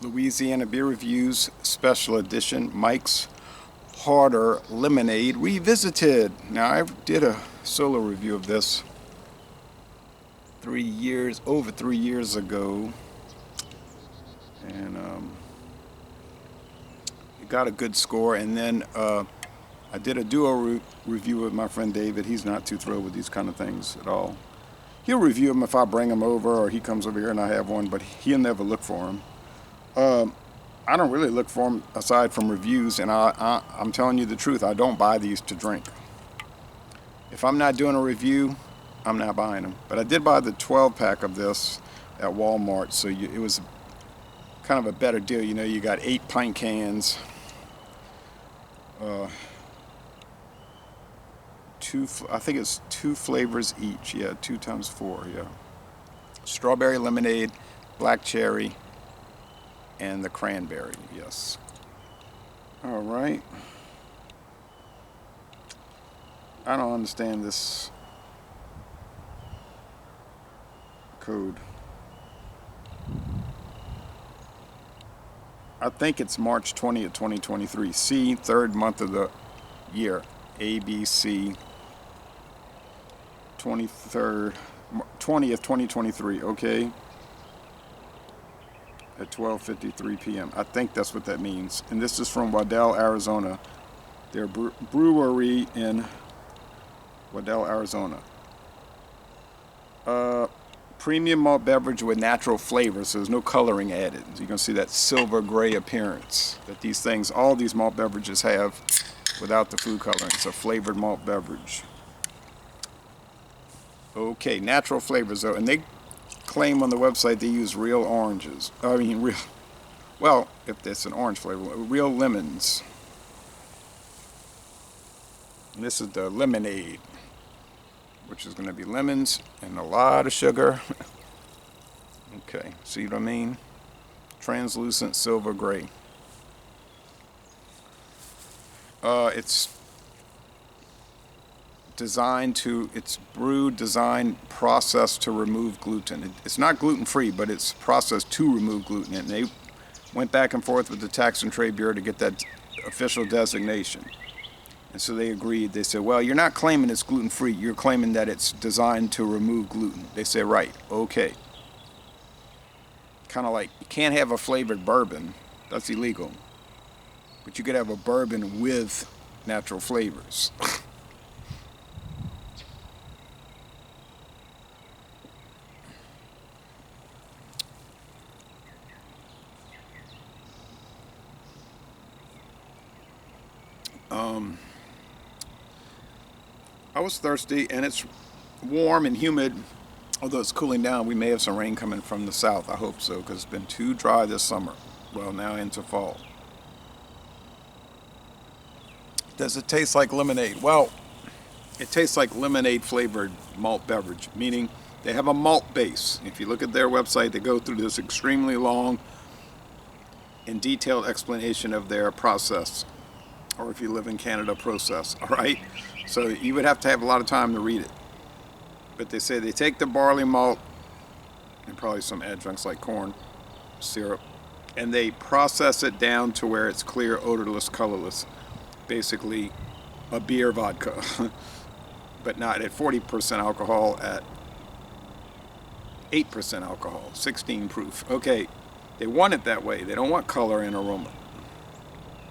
Louisiana Beer Reviews Special Edition Mike's Harder Lemonade Revisited. Now, I did a solo review of this over 3 years ago, and it got a good score. And then I did a duo review with my friend David. He's not too thrilled with these kind of things at all. He'll review them if I bring them over, or he comes over here and I have one, but he'll never look for them. I don't really look for them aside from reviews, and I'm telling you the truth, I don't buy these to drink. If I'm not doing a review, I'm not buying them. But I did buy the 12-pack of this at Walmart, so it was kind of a better deal. You know, you got 8 pint cans, I think it's 2 flavors each. Yeah, 2 times 4, yeah. Strawberry lemonade, black cherry, and the cranberry, yes. All right. I don't understand this code. I think it's March 20th, 2023. C, third month of the year. ABC, 20th, 2023, okay? At 12:53 p.m. I think that's what that means. And this is from Waddell, Arizona. Their brewery in Waddell, Arizona. Premium malt beverage with natural flavors, so there's no coloring added. So you can see that silver gray appearance that these things, all these malt beverages have without the food coloring. It's a flavored malt beverage. Okay, natural flavors though, and they claim on the website they use real oranges. Well, if it's an orange flavor, real lemons. And this is the lemonade, which is going to be lemons and a lot of sugar. Okay, see what I mean? Translucent silver gray. It's brewed, designed, processed to remove gluten. It's not gluten-free, but it's processed to remove gluten. And they went back and forth with the Tax and Trade Bureau to get that official designation. And so they agreed. They said, well, you're not claiming it's gluten-free. You're claiming that it's designed to remove gluten. They said, right, okay. Kind of like, you can't have a flavored bourbon. That's illegal. But you could have a bourbon with natural flavors. I was thirsty, and it's warm and humid. Although it's cooling down, we may have some rain coming from the south. I hope so, because it's been too dry this summer. Well, now into fall. Does it taste like lemonade? Well, it tastes like lemonade flavored malt beverage, meaning they have a malt base. If you look at their website, they go through this extremely long and detailed explanation of their process, or if you live in Canada, process, all right? So you would have to have a lot of time to read it. But they say they take the barley malt and probably some adjuncts like corn syrup, and they process it down to where it's clear, odorless, colorless. Basically a beer vodka, but not at 40% alcohol, at 8% alcohol, 16 proof. Okay, they want it that way. They don't want color and aroma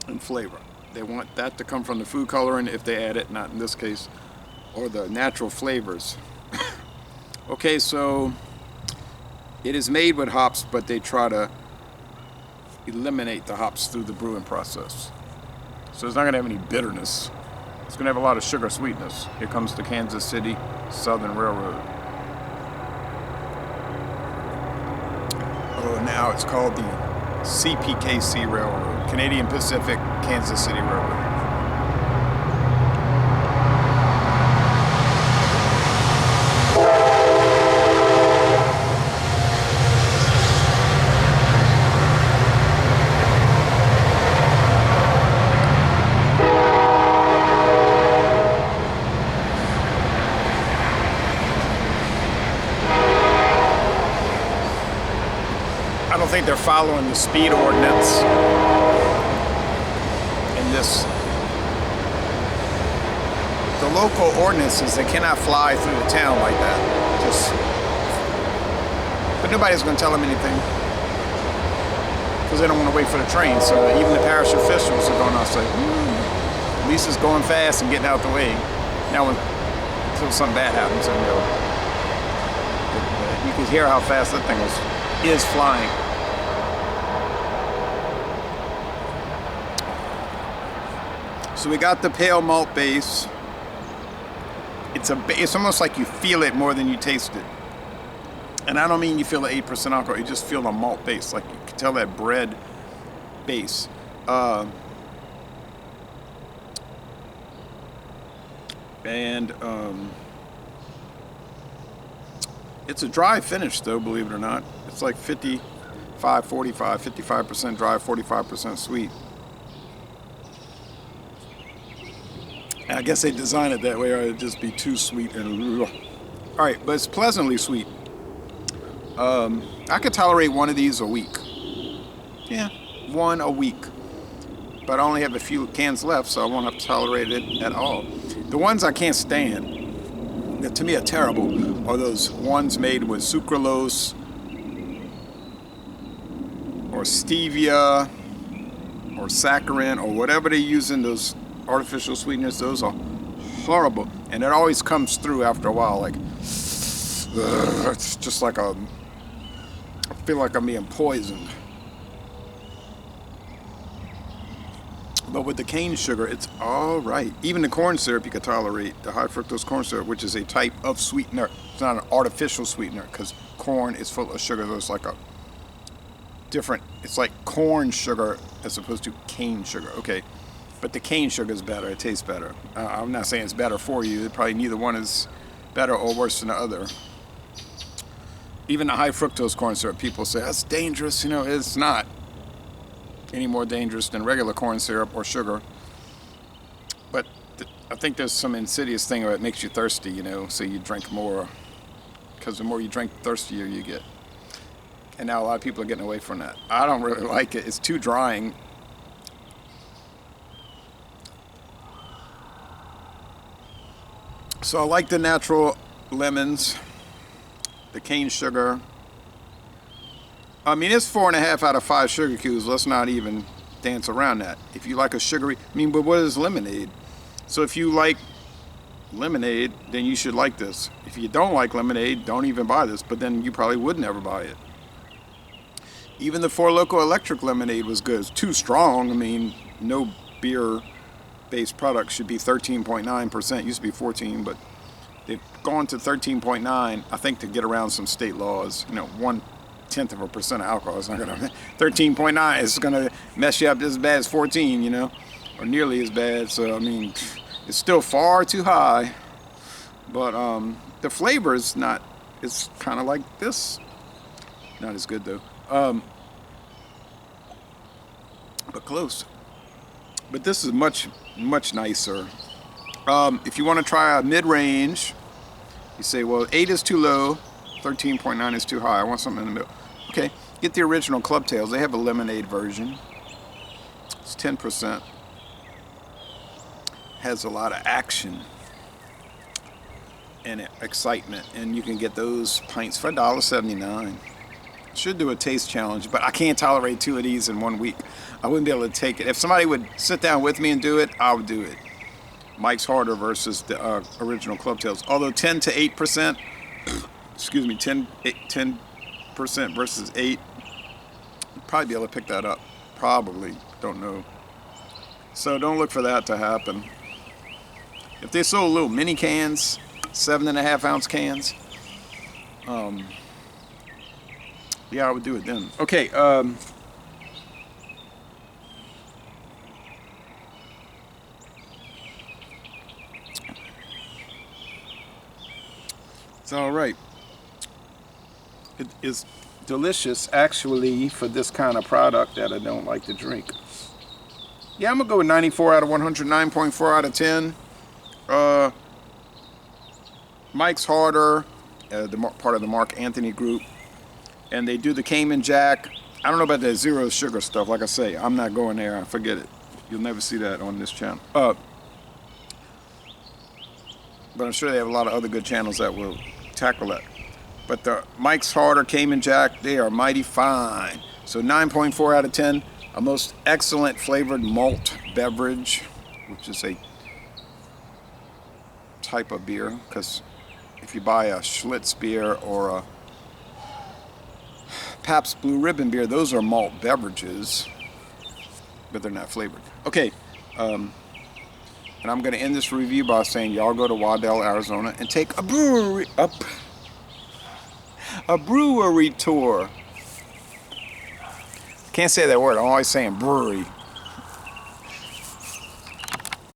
and flavor. They want that to come from the food coloring if they add it, not in this case, or the natural flavors. Okay, so it is made with hops, but they try to eliminate the hops through the brewing process. So it's not going to have any bitterness. It's going to have a lot of sugar sweetness. Here comes the Kansas City Southern Railroad. Oh, now it's called the CPKC Railroad, Canadian Pacific Kansas City Railroad. I don't think they're following the speed ordinance in this. The local ordinances, they cannot fly through the town like that. But nobody's going to tell them anything because they don't want to wait for the train. So even the parish officials are going to say, at least it's going fast and getting out the way. Now, until something bad happens, and you can hear how fast that thing is flying. So we got the pale malt base. It's almost like you feel it more than you taste it. And I don't mean you feel the 8% alcohol, you just feel the malt base. Like you can tell that bread base. It's a dry finish though, believe it or not. It's like 55, 45, 55% dry, 45% sweet. And I guess they designed it that way, or it'd just be too sweet and all right, but it's pleasantly sweet. I could tolerate one of these a week. Yeah, one a week. But I only have a few cans left, so I won't have to tolerate it at all. The ones I can't stand, that to me are terrible, are those ones made with sucralose or stevia or saccharin or whatever they use in those artificial sweeteners. Those are horrible, and it always comes through after a while. Like it's just like I feel like I'm being poisoned. But with the cane sugar, it's all right. Even the corn syrup you can tolerate. The high fructose corn syrup, which is a type of sweetener. It's not an artificial sweetener because corn is full of sugar. So it's like a different. It's like corn sugar as opposed to cane sugar. Okay. But the cane sugar is better. It tastes better. I'm not saying it's better for you. Probably neither one is better or worse than the other. Even the high fructose corn syrup, people say, that's dangerous. You know, it's not any more dangerous than regular corn syrup or sugar. But I think there's some insidious thing where it makes you thirsty, you know, so you drink more. Because the more you drink, the thirstier you get. And now a lot of people are getting away from that. I don't really like it. It's too drying. So I like the natural lemons, the cane sugar. I mean, it's 4.5 out of 5 sugar cubes. Let's not even dance around that. If you like a sugary, but what is lemonade? So if you like lemonade, then you should like this. If you don't like lemonade, don't even buy this, but then you probably would never buy it. Even the Four Loko Electric lemonade was good. It's too strong. I mean, no beer-based product should be 13.9%. Used to be 14, but they've gone to 13.9, I think, to get around some state laws. You know, 0.1% of alcohol is not gonna. 13.9 is gonna mess you up just as bad as 14, you know, or nearly as bad. So I mean, it's still far too high. But the flavor is not. It's kind of like this. Not as good though. But close. But this is much nicer. If you want to try a mid-range, you say, well, 8 is too low, 13.9 is too high. I want something in the middle. Okay, get the original Club Tails. They have a lemonade version. It's 10%. Has a lot of action and excitement, and you can get those pints for $1.79. Should do a taste challenge, but I can't tolerate 2 of these in 1 week. I wouldn't be able to take it. If somebody would sit down with me and do it, I would do it. Mike's Harder versus the original Club Tails. Although 10 to 8%, excuse me, 10% versus 8, you'd probably be able to pick that up. Probably, don't know. So don't look for that to happen. If they sold little mini cans, 7.5 ounce cans, yeah, I would do it then. Okay, it's all right. It is delicious, actually, for this kind of product that I don't like to drink. Yeah, I'm gonna go with 94 out of 100, 9.4 out of 10. Mike's Harder, part of the Mark Anthony group. and they do the Cayman Jack. I don't know about that zero sugar stuff. Like I say, I'm not going there. Forget it. You'll never see that on this channel. But I'm sure they have a lot of other good channels that will tackle that. But the Mike's Harder Cayman Jack, they are mighty fine. So 9.4 out of 10. A most excellent flavored malt beverage, which is a type of beer. Because if you buy a Schlitz beer or a Pabst Blue Ribbon beer, those are malt beverages, but they're not flavored. Okay, and I'm going to end this review by saying y'all go to Waddell, Arizona, and take a brewery tour. Can't say that word. I'm always saying brewery.